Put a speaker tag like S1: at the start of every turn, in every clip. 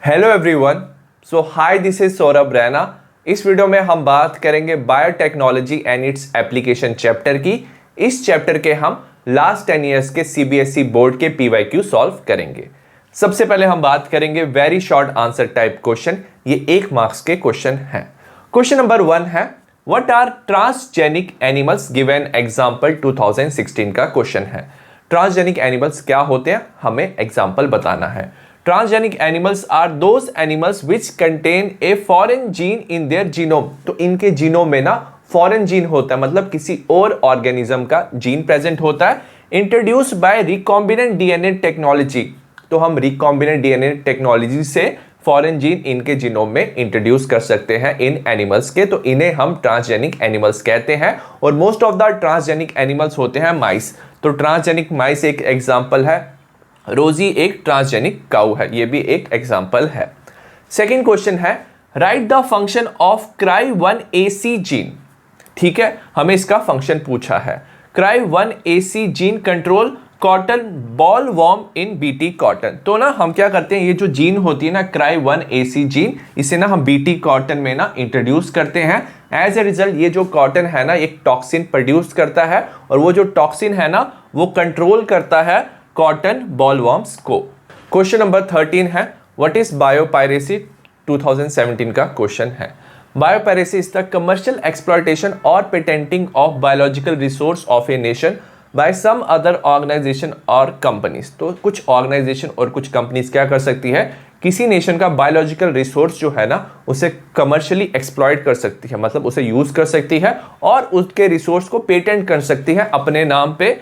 S1: Hello everyone, so hi, this is Saurabh Raina. इस video में हम बात करेंगे biotechnology and its application chapter की। इस चैप्टर के हम लास्ट 10 इयर्स के सीबीएसई बोर्ड के पीवाईक्यू सॉल्व करेंगे। सबसे पहले हम बात करेंगे very short answer type question. ये 1 मार्क्स के क्वेश्चन है। क्वेश्चन नंबर 1 है, what are transgenic animals, give an example. 2016 का क्वेश्चन है। ट्रांसजेनिक एनिमल्स क्या होते हैं, हमें एग्जांपल बताना है। Transgenic animals are those animals which contain a foreign gene in their genome. तो इनके जीनोम में ना फॉरेन जीन होता है, मतलब किसी और ऑर्गेनिज्म का जीन प्रेजेंट होता है। Introduce by recombinant DNA technology. तो हम रिकॉम्बिनेंट डीएनए टेक्नोलॉजी से फॉरेन जीन इनके जीनोम में इंट्रोड्यूस कर सकते हैं इन एनिमल्स के, तो इन्हें हम ट्रांसजेनिक एनिमल्स कहते हैं। और most of the transgenic animals होते हैं माइस। तो ट्रांसजेनिक माइस एक एग्जांपल है। रोजी एक ट्रांसजेनिक काऊ है, ये भी एक एग्जांपल है। सेकंड क्वेश्चन है, write the function of CRY1AC gene. ठीक है, हमें इसका फंक्शन पूछा है। CRY1AC gene control cotton bollworm in BT cotton. तो ना हम क्या करते हैं, ये जो जीन होती है ना CRY1AC जीन, इसे ना हम बीटी कॉटन में ना इंट्रोड्यूस करते हैं। एज ए रिजल्ट ये जो कॉटन है ना एक टॉक्सिन प्रोड्यूस करता है, और वो जो टॉक्सिन है ना वो कंट्रोल करता है कॉटन बॉलवर्म्स को। क्वेश्चन नंबर 13 है, व्हाट इज बायोपायरेसी। 2017 का क्वेश्चन है। Biopiracy is the commercial exploitation और patenting of biological resource of a nation by some other organisation और कंपनीज। तो कुछ ऑर्गेनाइजेशन और कुछ कंपनीज क्या कर सकती है, किसी नेशन का बायोलॉजिकल रिसोर्स जो है ना उसे कमर्शियली एक्सप्लॉयट कर सकती है, मतलब उसे यूज कर सकती है और उसके रिसोर्स को पेटेंट कर सकती है अपने नाम पे,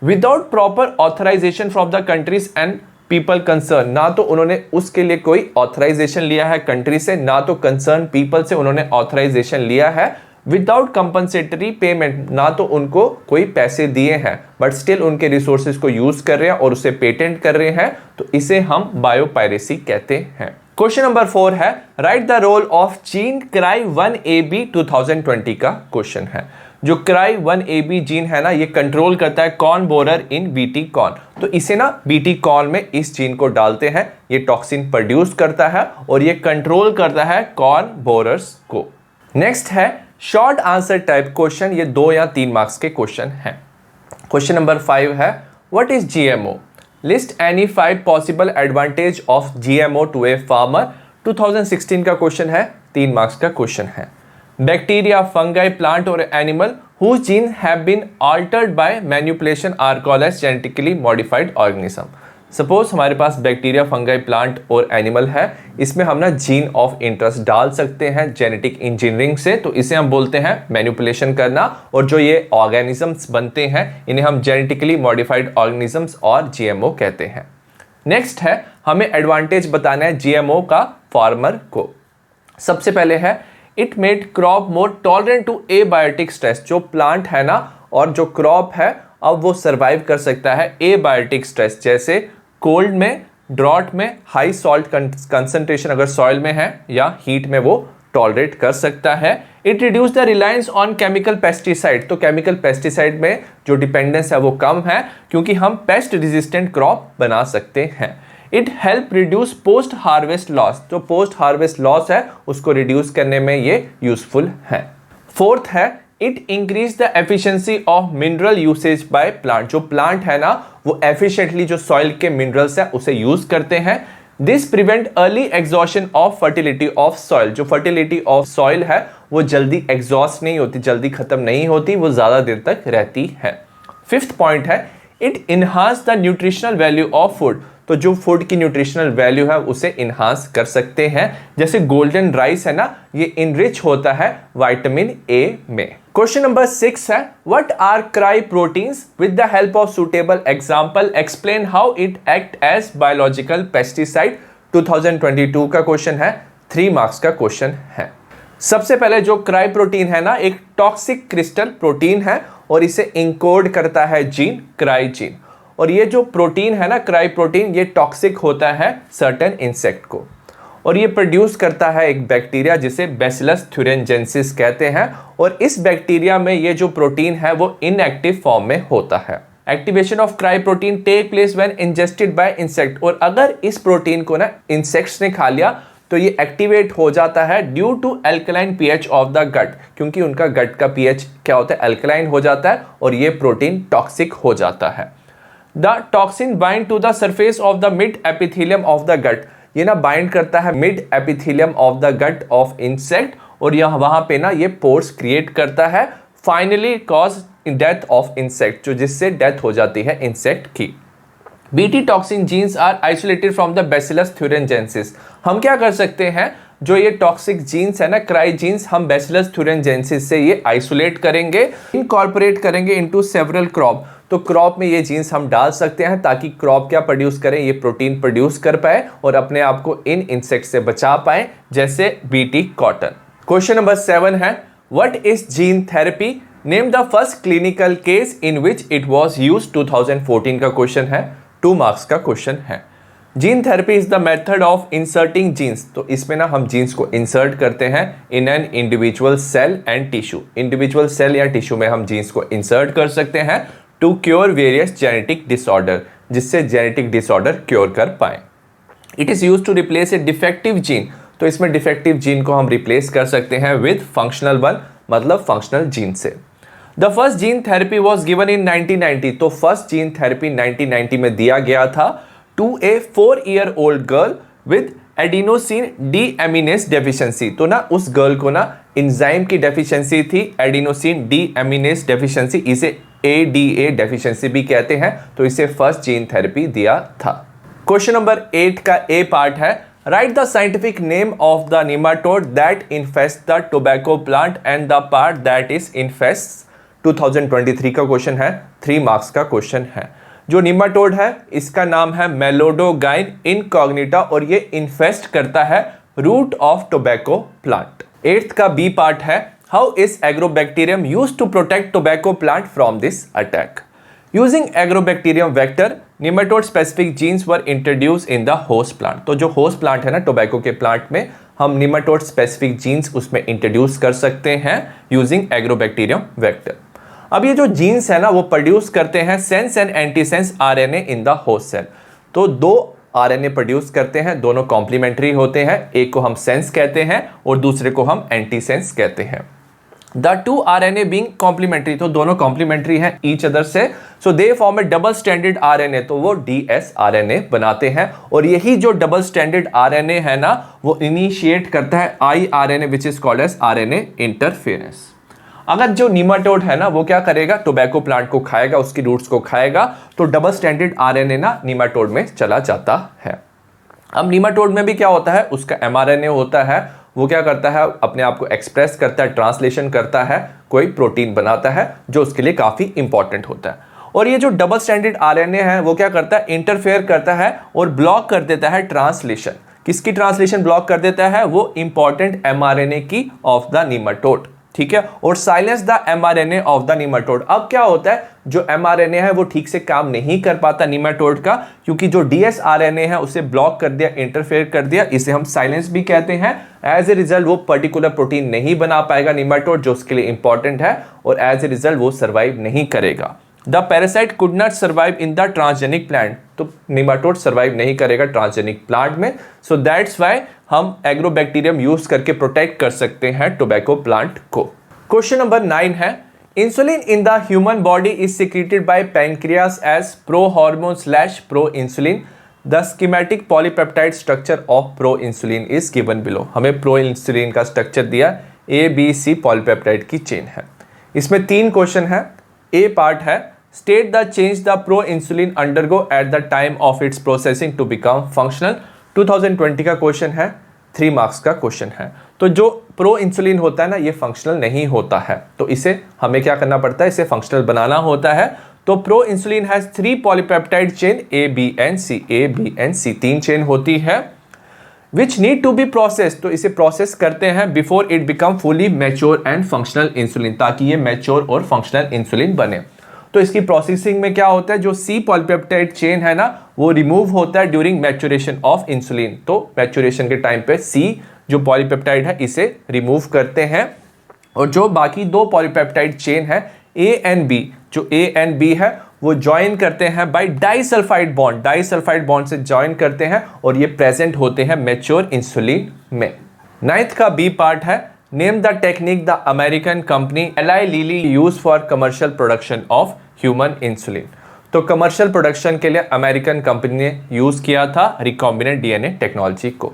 S1: without proper authorization from the countries and people concern. ना तो उन्होंने उसके लिए कोई ऑथराइजेशन लिया है कंट्री से, ना तो कंसर्न पीपल से उन्होंने ऑथराइजेशन लिया है। विदाउट कंपनसेटरी पेमेंट, ना तो उनको कोई पैसे दिए हैं बट स्टिल उनके रिसोर्सेज को यूज कर रहे हैं और उसे पेटेंट कर रहे हैं, तो इसे हम बायोपायरेसी कहते हैं। क्वेश्चन नंबर 4 है, write the role of gene CRY1AB। 2020 का क्वेश्चन है। जो CRY1AB जीन है ना ये कंट्रोल करता है corn borer in BT corn. तो इसे ना बीटी कॉर्न में इस जीन को डालते हैं, ये टॉक्सिन प्रोड्यूस करता है और ये कंट्रोल करता है कॉर्न बोरर्स को। नेक्स्ट है शॉर्ट आंसर टाइप क्वेश्चन। ये 2 या 3 मार्क्स के क्वेश्चन है। क्वेश्चन नंबर 5 है, what is GMO, list any 5 possible advantage of GMO to a farmer. 2016 का क्वेश्चन है, 3 मार्क्स का क्वेश्चन है। बैक्टीरिया, फंगाई, प्लांट और animal whose gene have been altered by manipulation are called as genetically modified organism। Suppose हमारे पास bacteria, fungi, plant और animal है, इसमें हम ना जीन ऑफ इंटरेस्ट डाल सकते हैं जेनेटिक इंजीनियरिंग से, तो इसे हम बोलते हैं मैनिपुलेशन करना। और जो ये ऑर्गेनिजम्स बनते हैं इन्हें हम जेनेटिकली मॉडिफाइड ऑर्गेनिजम्स और GMO कहते हैं। नेक्स्ट है, हमें एडवांटेज बताना है GMO का फार्मर को। सबसे पहले है, it made crop more tolerant to abiotic stress. जो प्लांट है ना और जो क्रॉप है अब वो सरवाइव कर सकता है एबायोटिक स्ट्रेस, जैसे कोल्ड में, ड्रॉट में, हाई सॉल्ट कंसंट्रेशन अगर सॉइल में है या हीट में वो टॉलरेट कर सकता है। It reduce the reliance on chemical pesticide. तो केमिकल पेस्टिसाइड में जो डिपेंडेंस है वो कम है क्योंकि हम पेस्ट रेजिस्टेंट क्रॉप बना सकते हैं। It help reduce post harvest loss. जो पोस्ट हार्वेस्ट लॉस है उसको रिड्यूस करने में ये यूजफुल है। फोर्थ है, it increase the efficiency of mineral usage by plant. जो प्लांट है ना वो एफिशिएंटली जो सॉइल के मिनरल्स है उसे यूज करते हैं। This prevent early exhaustion of fertility of soil. जो फर्टिलिटी ऑफ सॉइल है वो जल्दी एग्जॉस्ट नहीं होती, जल्दी खत्म नहीं होती, वो ज्यादा देर तक रहती है। फिफ्थ पॉइंट है, it enhance the nutritional value of food. तो जो फूड की न्यूट्रिशनल वैल्यू है उसे इनहांस कर सकते हैं, जैसे गोल्डन राइस है ना ये इनरिच होता है विटामिन A में। क्वेश्चन नंबर 6 है, what are cry proteins, with the help of suitable example explain how it act as biological pesticide. 2022 का क्वेश्चन है, 3 मार्क्स का क्वेश्चन है। सबसे पहले जो क्राई प्रोटीन है ना एक टॉक्सिक क्रिस्टल प्रोटीन है और इसे इंकोड करता है जीन क्राई जीन। और ये जो प्रोटीन है ना क्राई प्रोटीन ये टॉक्सिक होता है सर्टेन इंसेक्ट को, और ये प्रोड्यूस करता है एक बैक्टीरिया जिसे बैसिलस थ्यूरेंजेंसिस कहते हैं। और इस बैक्टीरिया में ये जो प्रोटीन है वो इनएक्टिव फॉर्म में होता है। Activation of cry protein take place when ingested by insect, और अगर इस प्रोटीन को ना इंसेक्ट्स ने खा लिया तो ये एक्टिवेट हो जाता है due to alkaline pH of the gut, क्योंकि उनका गट का पीएच क्या होता है, एल्कलाइन हो जाता है और ये प्रोटीन टॉक्सिक हो जाता है। The toxin bind to the surface of the mid epithelium of the gut, ये ना बाइंड करता है mid epithelium of the gut of insect, और यह वहां पे ना ये पोर्स क्रिएट करता है, finally cause death of insect, जो जिससे डेथ हो जाती है इंसेक्ट की। BT toxin genes are isolated from the bacillus thuringiensis, हम क्या कर सकते हैं, जो ये टॉक्सिक जीन्स है ना क्राई जीन्स, हम बैसिलस थ्यूरेंजेंसिस से ये आइसोलेट करेंगे, इनकॉर्पोरेट करेंगे इनटू सेवरल क्रॉप, तो क्रॉप में ये जीन्स हम डाल सकते हैं ताकि क्रॉप क्या प्रोड्यूस करें, ये प्रोटीन प्रोड्यूस कर पाए और अपने आप को इन इंसेक्ट से बचा पाए, जैसे बीटी कॉटन। क्वेश्चन नंबर 7 है, what is gene therapy, name the first clinical case in which it was use, 2014 का क्वेश्चन है, 2 मार्क्स का क्वेश्चन है। Gene therapy is the method of inserting genes, तो इसमें ना हम जीन्स को इंसर्ट करते हैं in an individual cell and tissue, individual cell या टिश्यू में हम जीन्स को इंसर्ट कर सकते हैं to cure various genetic disorder, जिससे जेनेटिक डिसऑर्डर क्योर कर पाए। It is use to replace a defective gene, तो इसमें डिफेक्टिव जीन को हम रिप्लेस कर सकते हैं विद फंक्शनल वन, मतलब फंक्शनल जीन से। The first gene therapy was given in 1990, तो फर्स्ट जीन थेरेपी 1990 में दिया गया था to a 4-year old girl with adenosine deaminase deficiency, तो ना उस गर्ल को ना इंजाइम की डेफिशिएंसी थी, एडिनोसिन डीएमिनेस डेफिशिएंसी, इसे ADA डेफिशिएंसी भी कहते हैं, तो इसे फर्स्ट जीन थेरेपी दिया था। क्वेश्चन नंबर 8 का ए पार्ट है, write the scientific name of the nematode that इन्फेस्ट the tobacco plant and the part that is इन्फेस्ट, 2023 का क्वेश्चन है, 3 मार्क्स का क्वेश्चन है। जो निमाटोड है इसका नाम है मेलोडोगाइन इनकॉग्निटा और ये इन्फेस्ट करता है root of tobacco plant. 8th का बी पार्ट है, how is agrobacterium used to protect tobacco plant from this attack, using agrobacterium vector nematode specific genes were introduce in the host plant, तो जो host plant है ना tobacco के plant में, हम nematode specific jeans उसमें introduce कर सकते हैं यूजिंग एग्रोबैक्टीरियम वेक्टर। अब ये जो जीन्स है ना वो प्रोड्यूस करते हैं sense and antisense RNA in the host cell, तो 2 आरएनए प्रोड्यूस करते हैं, दोनों कॉम्प्लीमेंट्री होते हैं, एक को हम सेंस कहते हैं और दूसरे को हम एंटीसेंस कहते हैं। द 2 RNA बीइंग कॉम्प्लीमेंट्री, तो दोनों कॉम्प्लीमेंट्री हैं ईच अदर से, so they form a double standard RNA, तो वो dsRNA बनाते हैं, और यही जो डबल स्टैंडर्ड RNA है ना वो इनिशिएट करता है iRNA which is called as RNA interference. अगर जो निमाटोड है ना वो क्या करेगा, टोबैको प्लांट को खाएगा, उसकी रूट्स को खाएगा, तो डबल स्टैंडर्ड RNA ना निमाटोड में चला जाता है। अब निमाटोड में भी क्या होता है, उसका mRNA होता है, वो क्या करता है, अपने आप को एक्सप्रेस करता है, ट्रांसलेशन करता है, कोई प्रोटीन बनाता है जो उसके लिए काफी इंपॉर्टेंट होता है। और ये जो डबल स्टैंडर्ड RNA है वो क्या करता है, इंटरफेयर करता है और ब्लॉक कर देता है ट्रांसलेशन। किसकी ट्रांसलेशन ब्लॉक कर देता है, वो इंपॉर्टेंट mRNA की ऑफ द निमाटोड, ठीक है, और silence the mRNA of the nematode. अब क्या होता है, जो mRNA है वो ठीक से काम नहीं कर पाता निमाटोड का, क्योंकि जो dsRNA है उसे ब्लॉक कर दिया, इंटरफेयर कर दिया, इसे हम साइलेंस भी कहते हैं। एज ए रिजल्ट वो पर्टिकुलर प्रोटीन नहीं बना पाएगा निमाटोड जो उसके लिए इंपॉर्टेंट है, और एज ए रिजल्ट वो सर्वाइव नहीं करेगा। The parasite could not survive in the transgenic plant, तो निमाटोड सर्वाइव नहीं करेगा ट्रांसजेनिक प्लांट में, सो दैट्स वाई हम एग्रोबैक्टीरियम यूज करके प्रोटेक्ट कर सकते हैं टोबैको प्लांट को। क्वेश्चन नंबर 9 है, insulin in the human body is secreted by pancreas as pro hormone / pro insulin, the schematic polypeptide structure of pro insulin is given below. हमें pro insulin का structure दिया, ABC polypeptide की chain है। इसमें 3 question है। A part है, state the change the pro insulin undergo at the time of its processing to become functional, 2020 का question है, 3 मार्क्स का क्वेश्चन है। तो जो प्रो इंसुलिन होता है ना ये फंक्शनल नहीं होता है, तो इसे हमें क्या करना पड़ता है, इसे फंक्शनल बनाना होता है। तो proinsulin has 3 polypeptide chain A, B and C 3 chain होती है, which need to be process, तो इसे प्रोसेस करते हैं before it become fully mature and functional insulin, ताकि ये मैच्योर और फंक्शनल इंसुलिन बने। तो इसकी प्रोसेसिंग में क्या होता है, जो C पॉलीपेप्टाइड चेन है ना वो रिमूव होता है ड्यूरिंग मैच्योरेशन ऑफ इंसुलिन, तो मैच्योरेशन के टाइम पे C जो पॉलीपेप्टाइड है इसे रिमूव करते हैं, और जो बाकी 2 पॉलीपेप्टाइड चेन है A and B, जो A and B है वो ज्वाइन करते हैं by disulphide bond, disulphide bond से ज्वाइन करते हैं और ये प्रेजेंट होते हैं मैच्योर इंसुलिन में। 9th का बी पार्ट है, name the technique the American company ally lily use for commercial production of human insulin. तो कमर्शियल प्रोडक्शन के लिए अमेरिकन कंपनी ने यूज किया था रिकॉम्बिनेंट डीएनए टेक्नोलॉजी को।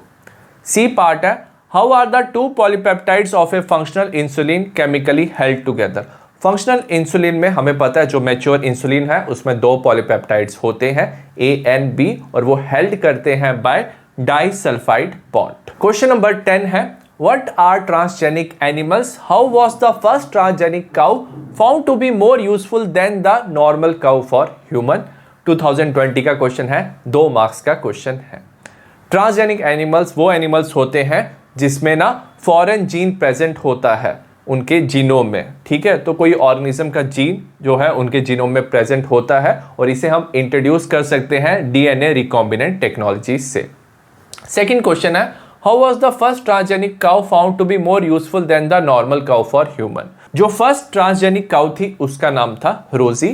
S1: सी पार्ट है, how are the two polypeptides of a functional insulin chemically held together. Functional insulin में हमें पता है जो मैच्योर इंसुलिन है उसमें दो पॉलीपेप्टाइड्स होते हैं ए एंड बी और वो हेल्ड करते हैं by disulphide bond. Question number 10 है, What are transgenic animals? How was the first transgenic cow found to be more useful than the normal cow for human? 2020 का क्वेश्चन है, 2 marks का question है। Transgenic animals वो animals होते हैं जिसमें ना फॉरेन जीन प्रेजेंट होता है उनके जीनोम में, ठीक है। तो कोई ऑर्गेनिज्म का जीन जो है उनके जीनोम में प्रेजेंट होता है और इसे हम इंट्रोड्यूस कर सकते हैं डीएनए रिकॉम्बिनेंट टेक्नोलॉजी से। सेकेंड क्वेश्चन है, How was the first transgenic cow found to be more useful than the normal cow for human? जो फर्स्ट ट्रांसजेनिक काउ थी उसका नाम था रोजी।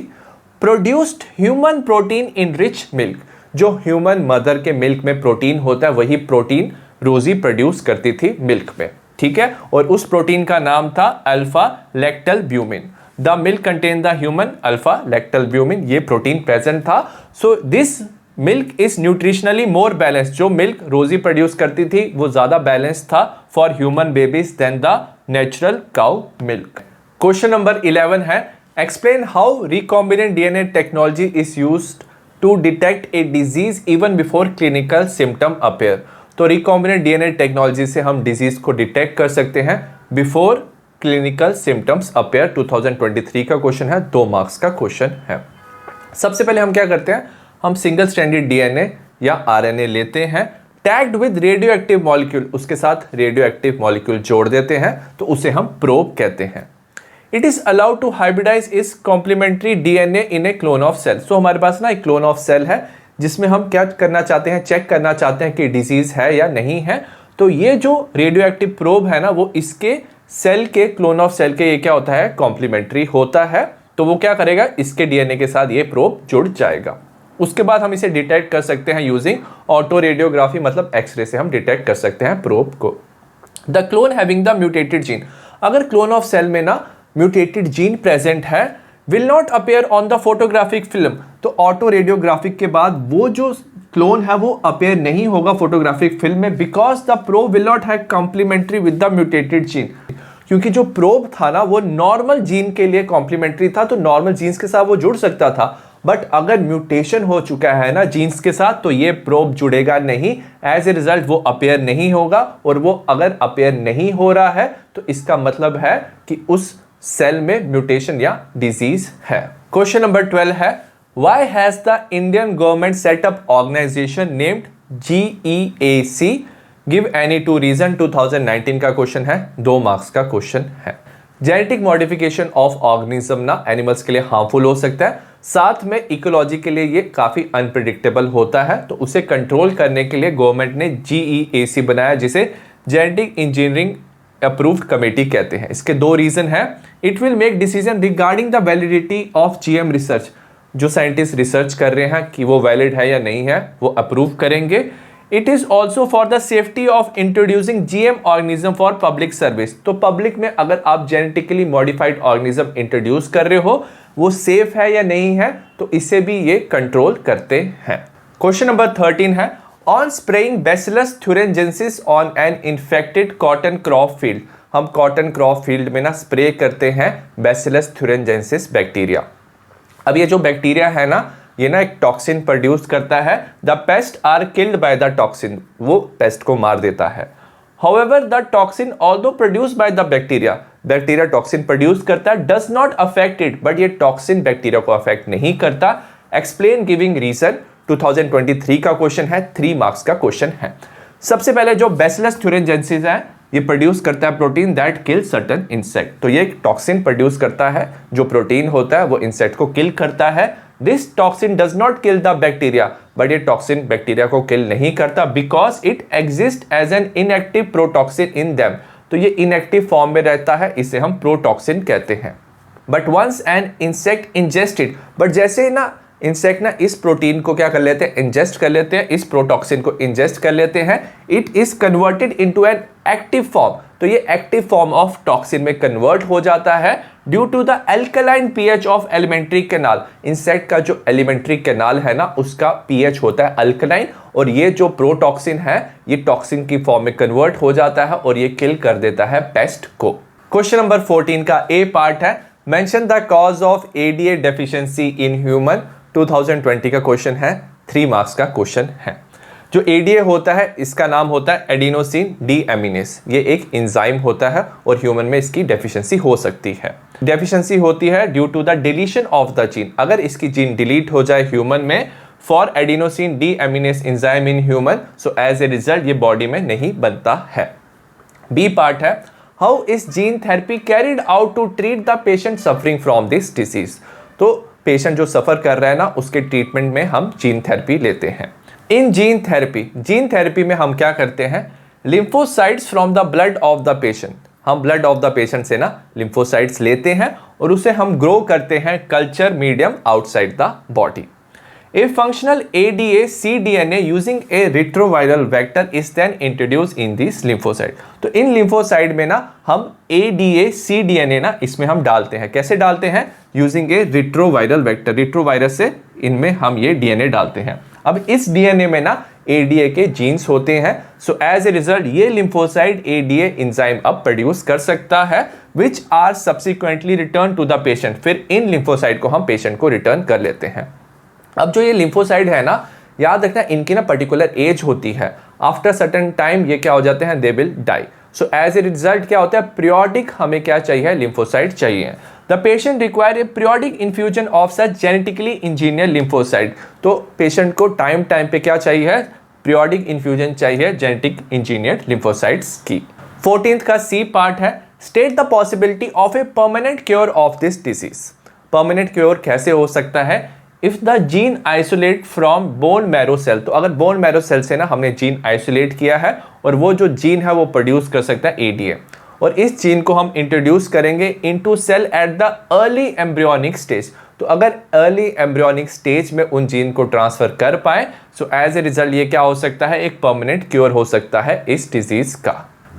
S1: प्रोड्यूस्ड ह्यूमन प्रोटीन इन रिच मिल्क, जो ह्यूमन मदर के मिल्क में प्रोटीन होता है वही प्रोटीन रोजी प्रोड्यूस करती थी मिल्क में, ठीक है। और उस प्रोटीन का नाम था alpha lactalbumin. The milk contain the human alpha lactalbumin, ये प्रोटीन प्रेजेंट था। So this milk is nutritionally more balance, जो मिल्क रोजी प्रोड्यूस करती थी वो ज्यादा बैलेंस था for human babies than the natural cow milk. Question number 11 है, explain how recombinant DNA technology is used to detect a disease even before clinical symptom appear. तो recombinant DNA technology से हम disease को detect कर सकते हैं before clinical symptoms appear. 2023 का question है, 2 मार्क्स का क्वेश्चन है। सबसे पहले हम क्या करते हैं, हम सिंगल स्ट्रैंडेड डीएनए या आरएनए लेते हैं tagged with radio active molecule, उसके साथ रेडियो एक्टिव मॉलिक्यूल जोड़ देते हैं तो उसे हम प्रोब कहते हैं। It is allowed to hybridise इस complementary DNA in a clone of cell. So हमारे पास ना एक क्लोन ऑफ सेल है जिसमें हम क्या करना चाहते हैं, चेक करना चाहते हैं कि डिजीज है या नहीं है। तो ये जो रेडियो एक्टिव प्रोब है ना वो इसके सेल के क्लोन ऑफ सेल के ये क्या होता है, कॉम्प्लीमेंट्री होता है। तो वो क्या करेगा, इसके डीएनए के साथ ये प्रोब जुड़ जाएगा। उसके बाद हम इसे डिटेक्ट कर सकते हैं यूजिंग ऑटो रेडियोग्राफी, मतलब एक्सरे से हम डिटेक्ट कर सकते हैं प्रोब को। The clone having the mutated gene, अगर क्लोन ऑफ सेल में ना म्यूटेटेड जीन प्रेजेंट है will not appear on the photographic film. तो ऑटो रेडियोग्राफिक के बाद वो जो क्लोन है वो अपीयर नहीं होगा फोटोग्राफिक फिल्म में, because the probe will not have complementary with the mutated gene. क्योंकि जो प्रोब था ना वो नॉर्मल जीन के लिए कॉम्प्लीमेंट्री था, तो नॉर्मल जीन्स के साथ वो जुड़ सकता था। बट अगर म्यूटेशन हो चुका है ना जीन्स के साथ तो ये प्रोब जुड़ेगा नहीं, एज ए रिजल्ट वो अपीयर नहीं होगा। और वो अगर अपीयर नहीं हो रहा है तो इसका मतलब है कि उस सेल में म्यूटेशन या डिजीज है। क्वेश्चन नंबर 12 है, why has the Indian government set up organisation named GEAC, give any 2 reason. 2019 का क्वेश्चन है, 2 मार्क्स का क्वेश्चन है। जेनेटिक मॉडिफिकेशन ऑफ ऑर्गेनिज्म ना एनिमल्स के लिए हार्मफुल हो सकता है, साथ में इकोलॉजी के लिए ये काफी अनप्रिडिक्टेबल होता है। तो उसे कंट्रोल करने के लिए गवर्नमेंट ने GEAC बनाया, जिसे जेनेटिक इंजीनियरिंग अप्रूव्ड कमेटी कहते हैं। इसके 2 रीजन है, it will make decision regarding the validity of GM research, जो साइंटिस्ट रिसर्च कर रहे हैं कि वो वैलिड है या नहीं है वो अप्रूव करेंगे। It is also for the safety of introducing GM organism for public service. तो पब्लिक में अगर आप जेनेटिकली मॉडिफाइड ऑर्गेनिज्म इंट्रोड्यूस कर रहे हो वो सेफ है या नहीं है, तो इसे भी ये कंट्रोल करते हैं। क्वेश्चन नंबर 13 है, on spraying Bacillus thuringiensis on an infected cotton crop field. हम कॉटन क्रॉप फील्ड में ना स्प्रे करते हैं बैसिलस थुरिनजेंसिस बैक्टीरिया। अब ये जो बैक्टीरिया है ना ये ना एक टॉक्सिन प्रोड्यूस करता है, the pest are killed by the toxin, वो पेस्ट को मार देता है। However, the toxin although produced by the bacteria, bacteria toxin produce करता है, does not affect it, but ये टॉक्सिन बैक्टीरिया को अफेक्ट नहीं करता। Explain giving reason. 2023 का क्वेश्चन है, 3 मार्क्स का क्वेश्चन है। सबसे पहले जो बैसिलस थुरिनजेंसिस है ये प्रोड्यूस करता है protein that kill certain insect. तो ये टॉक्सिन प्रोड्यूस करता है, जो प्रोटीन होता है वो इंसेक्ट को किल करता है। This toxin does not kill the bacteria, but ये टॉक्सिन बैक्टीरिया को किल नहीं करता, because it exist as an inactive protoxin in them. तो ये इनएक्टिव फॉर्म में रहता है, इसे हम प्रोटॉक्सिन कहते हैं। But once an insect ingested, but जैसे ना इंसेक्ट ना इस प्रोटीन को क्या कर लेते हैं, इंजेस्ट कर लेते हैं, इस प्रोटॉक्सिन को इंजेस्ट कर लेते हैं, it is converted into an active form, तो ये एक्टिव फॉर्म ऑफ टॉक्सिन में कन्वर्ट हो जाता है due to the alkaline pH of alimentary canal. Insect का जो एलिमेंट्री कैनाल है ना उसका पीएच होता है अल्कलाइन, और ये जो प्रोटॉक्सिन है ये टॉक्सिन की फॉर्म में कन्वर्ट हो जाता है और ये किल कर देता है पेस्ट को। क्वेश्चन नंबर 14 का ए पार्ट है, mention the cause of ADA deficiency in human. 2020 का क्वेश्चन है, 3 मार्क्स का क्वेश्चन है। जो एडीए होता है इसका नाम होता है एडिनोसिन डीएमिनेस, ये एक एंजाइम होता है और ह्यूमन में इसकी डेफिशिएंसी हो सकती है। डेफिशिएंसी होती है due to the deletion of the gene, अगर इसकी जीन डिलीट हो जाए ह्यूमन में for adenosine deaminase enzyme in human, so as a result ये बॉडी में नहीं बनता है। बी पार्ट है, how is gene therapy carried out to treat the patient suffering from this disease. तो पेशेंट जो सफर कर रहा है ना उसके ट्रीटमेंट में हम जीन थेरेपी लेते हैं। इन जीन थेरेपी में हम क्या करते हैं, lymphocytes from the blood of the patient, हम ब्लड ऑफ द पेशेंट से ना लिम्फोसाइट्स लेते हैं और उसे हम ग्रो करते हैं culture medium outside the body. A functional ADA cDNA using a retroviral vector is then introduced in this lymphocyte। तो इन lymphocyte में ना हम ADA cDNA ना इसमें हम डालते हैं, कैसे डालते हैं, यूजिंग ए रिट्रोवायरल वेक्टर, रिट्रोवायरस से इनमें हम ये DNA डालते हैं। अब इस DNA में ना ADA के जीन्स होते हैं, सो एज ए रिजल्ट ये lymphocyte ADA एंजाइम अब प्रोड्यूस कर सकता है which are subsequently return to the patient, फिर इन lymphocyte को हम पेशेंट को रिटर्न कर लेते हैं। अब जो ये लिम्फोसाइट है ना, याद रखना इनकी ना पर्टिकुलर एज होती है, आफ्टर सर्टेन टाइम ये क्या हो जाते हैं, they will die. So as a result क्या होता है, पीरियोडिक हमें क्या चाहिए, लिम्फोसाइट चाहिए। The patient require a periodic infusion of such genetically engineer lymphocyte, तो पेशेंट को टाइम पे क्या चाहिए, पीरियोडिक इन्फ्यूजन चाहिए जेनेटिक इंजीनियर लिम्फोसाइट्स की। 14th का सी पार्ट है, state the possibility of a permanent cure of this disease. Permanent cure कैसे हो सकता है, if the gene isolate from bone marrow cell, तो अगर बोन मैरो सेल से ना हमने जीन आइसोलेट किया है और वो जो जीन है वो प्रोड्यूस कर सकता है एडीए, और इस जीन को हम इंट्रोड्यूस करेंगे into cell at the early embryonic stage, तो अगर अर्ली एम्ब्रियोनिक स्टेज में उन जीन को ट्रांसफर कर पाए, सो एज ए रिजल्ट ये क्या हो सकता है, एक परमानेंट क्योर हो सकता है इस डिजीज का।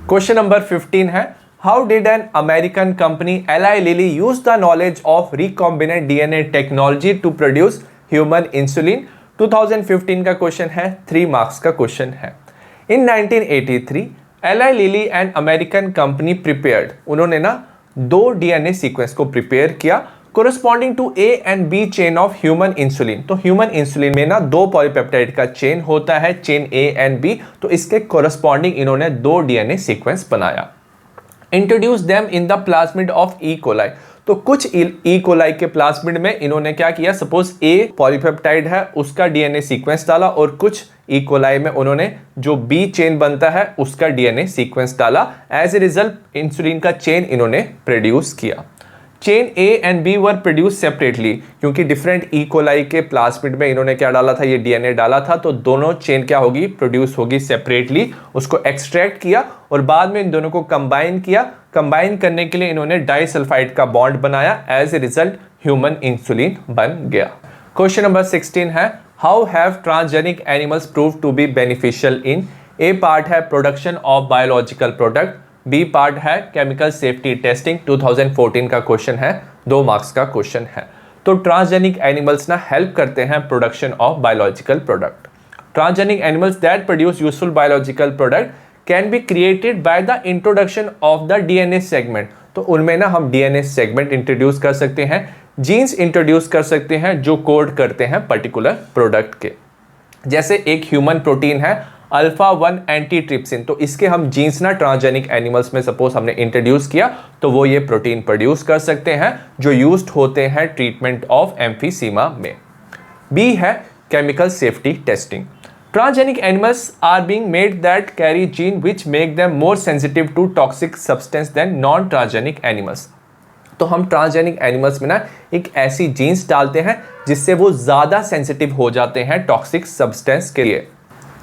S1: क्वेश्चन नंबर 15 है, How did an American company Eli Lilly use the knowledge of recombinant DNA technology to produce human insulin? 2015 का क्वेश्चन है, 3 मार्क्स का क्वेश्चन है। In 1983, Eli Lilly and American company prepared, उन्होंने ना 2 DNA sequence को prepare किया corresponding to A and B chain of human insulin। तो human insulin में ना 2 पॉलीपेप्टाइड का चेन होता है, चेन A and B, तो इसके corresponding इन्होंने 2 DNA सीक्वेंस बनाया। Introduce them in the plasmid of E coli, तो कुछ ई कोलाई के प्लाज्मिड में इन्होंने क्या किया, सपोज ए पॉलीपेप्टाइड है उसका डीएनए सीक्वेंस डाला और कुछ ई कोलाई में उन्होंने जो बी चेन बनता है उसका डीएनए सीक्वेंस डाला, एज ए रिजल्ट इंसुलिन का चेन इन्होंने प्रोड्यूस किया। Chain A and B were produce separately, क्योंकि डिफरेंट ई कोलाई के प्लाज्मिड में इन्होंने क्या डाला था, ये डीएनए डाला था, तो दोनों चेन क्या होगी, प्रोड्यूस होगी सेपरेटली। उसको एक्सट्रैक्ट किया और बाद में इन दोनों को कंबाइन किया। कंबाइन करने के लिए इन्होंने डाइसल्फाइड का बॉन्ड बनाया, as a result human insulin बन गया। क्वेश्चन नंबर 16 है, how have transgenic animals prove to be beneficial in. A part है production of biological product, B part है केमिकल सेफ्टी टेस्टिंग। 2014 का क्वेश्चन है, 2 मार्क्स का क्वेश्चन है। तो ट्रांसजेनिक एनिमल्स ना हेल्प करते हैं production of biological product. Transgenic animals that produce useful biological product can be created by the introduction of the DNA segment, तो उनमें ना हम डीएनए सेगमेंट इंट्रोड्यूस कर सकते हैं, जीन्स इंट्रोड्यूस कर सकते हैं जो कोड करते हैं पर्टिकुलर प्रोडक्ट के। जैसे एक ह्यूमन प्रोटीन है अल्फा 1 एंटीट्रिप्सिन, तो इसके हम जीन्स ना ट्रांसजेनिक एनिमल्स में सपोज हमने इंट्रोड्यूस किया तो वो ये प्रोटीन प्रोड्यूस कर सकते हैं जो यूज्ड होते हैं ट्रीटमेंट ऑफ एम्फीसीमा में। बी है chemical safety testing. Transgenic animals are being made that carry gene which make them more sensitive to toxic substance than non transgenic animals. तो हम ट्रांसजेनिक एनिमल्स में ना एक ऐसी जीन्स डालते हैं जिससे वो ज़्यादा सेंसिटिव हो जाते हैं टॉक्सिक सब्सटेंस के लिए।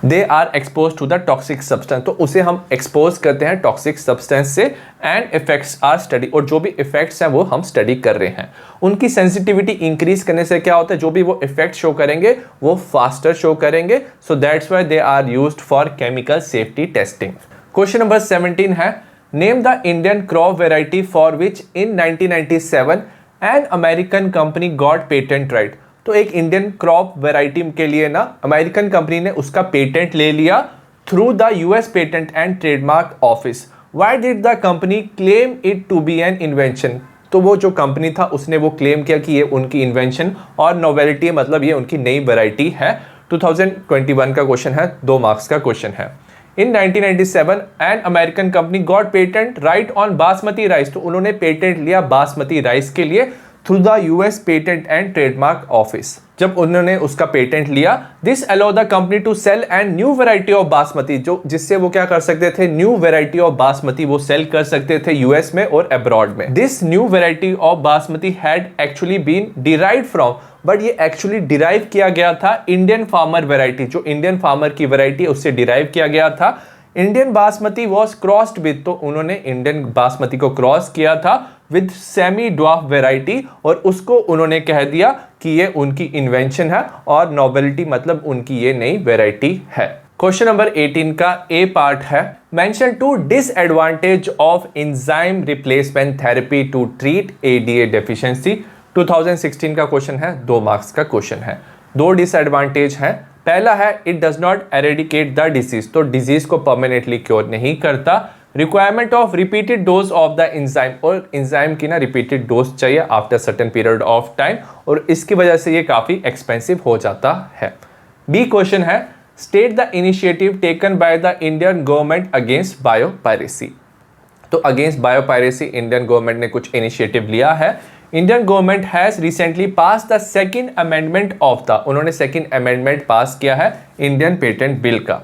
S1: They are expose to the toxic substance, तो उसे हम एक्सपोज करते हैं टॉक्सिक सब्सटेंस से, एंड इफेक्ट्स आर स्टडी, और जो भी इफेक्ट्स हैं वो हम स्टडी कर रहे हैं। उनकी सेंसिटिविटी इंक्रीज करने से क्या होता है, जो भी वो इफेक्ट शो करेंगे वो फास्टर शो करेंगे, so that's why they are used for chemical safety testing. Question number 17 है, name the Indian crop variety for which in 1997 an American company got patent right. तो एक इंडियन क्रॉप वेराइटी के लिए ना American company ने उसका patent ले लिया through the US patent and trademark office. Why did the company claim it to be an invention. तो वो जो कंपनी था उसने वो क्लेम किया कि ये उनकी इन्वेंशन और नोवेलिटी, मतलब ये उनकी नई वेराइटी है। 2021 का क्वेश्चन है, 2 मार्क्स का क्वेश्चन है। In 1997 an American company got patent right on basmati rice. तो उन्होंने पेटेंट लिया बासमती राइस के लिए through the US patent and trademark office. जब उन्होंने उसका पेटेंट लिया, this allow the company to sell and new variety of basmati, जो जिससे वो क्या कर सकते थे, न्यू वेराइटी ऑफ बासमती वो सेल कर सकते थे यूएस में और अब्रॉड में। This new variety of basmati had actually been derived from, but ये एक्चुअली डिराइव किया गया था इंडियन फार्मर वेराइटी, जो इंडियन फार्मर की वेराइटी उससे डिराइव किया गया था। Indian basmati was crossed with, तो उन्होंने इंडियन बासमती को क्रॉस किया था विद सेमी ड्वार्फ वेराइटी, और उसको उन्होंने कह दिया कि ये उनकी इन्वेंशन है और नोवेलिटी मतलब उनकी ये नई वेराइटी है। क्वेश्चन नंबर 18 का ए पार्ट है, mention 2 disadvantage of enzyme replacement therapy to treat ADA deficiency. 2016 का क्वेश्चन है, 2 मार्क्स का क्वेश्चन है। 2 डिसएडवांटेज है। पहला है it does not eradicate the disease, तो डिजीज को परमानेंटली क्योर नहीं करता। Requirement of repeated dose of the enzyme, और एंजाइम की ना रिपीटेड डोज चाहिए after certain period of time, और इसकी वजह से ये काफ़ी एक्सपेंसिव हो जाता है। बी क्वेश्चन है, state the initiative taken by the Indian government against biopiracy. तो अगेंस्ट बायोपायरेसी इंडियन गवर्नमेंट ने कुछ इनिशिएटिव लिया है। Indian government has recently pass the second amendment of the, उन्होंने सेकंड अमेंडमेंट पास किया है इंडियन पेटेंट बिल का,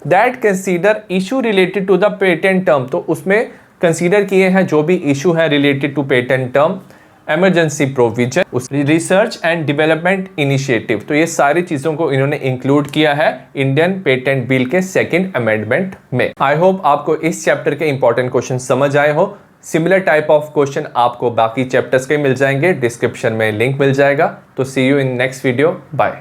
S1: that consider issue related to the patent term. तो उसमें कंसीडर किए हैं जो भी इशू है related to patent term, emergency provision, उस रिसर्च एंड डेवलपमेंट इनिशिएटिव, तो ये सारी चीज़ों को इन्होंने इंक्लूड किया है इंडियन पेटेंट बिल के सेकंड अमेंडमेंट में। आई होप आपको इस चैप्टर के इंपॉर्टेंट क्वेश्चन समझ आए हो। सिमिलर टाइप ऑफ क्वेश्चन आपको बाकी चैप्टर्स के मिल जाएंगे, डिस्क्रिप्शन में लिंक मिल जाएगा। तो see you in next video, bye.